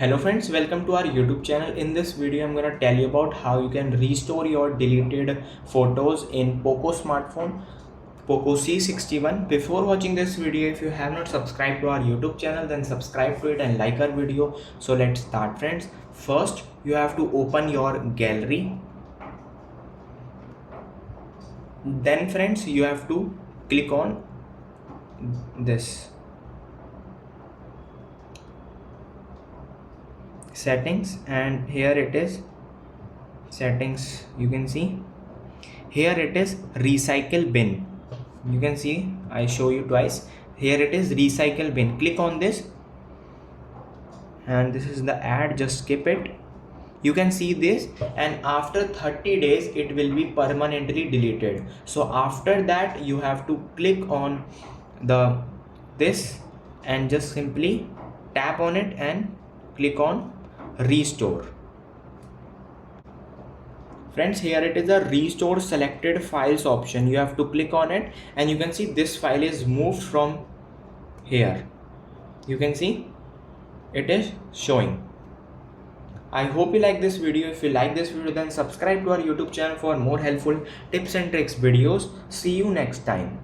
Hello friends, welcome to our YouTube channel. In this video, I'm gonna tell you about how you can restore your deleted photos in Poco smartphone, Poco C61. Before watching this video, if you have not subscribed to our YouTube channel, then subscribe to it and like our video. So let's start friends. First, you have to open your gallery. Then friends, you have to click on this settings, and here it is settings. You can see here it is recycle bin. You can see I show you twice. Here it is recycle bin. Click on this, and this is the ad. Just skip it. You can see this, and after 30 days it will be permanently deleted. So after that you have to click on this and just simply tap on it and click on restore. Friends, here it is a restore selected files option. You have to click on it, and you can see this file is moved from here. You can see it is showing. I hope you like this video. If you like this video, then subscribe to our YouTube channel for more helpful tips and tricks videos. See you next time.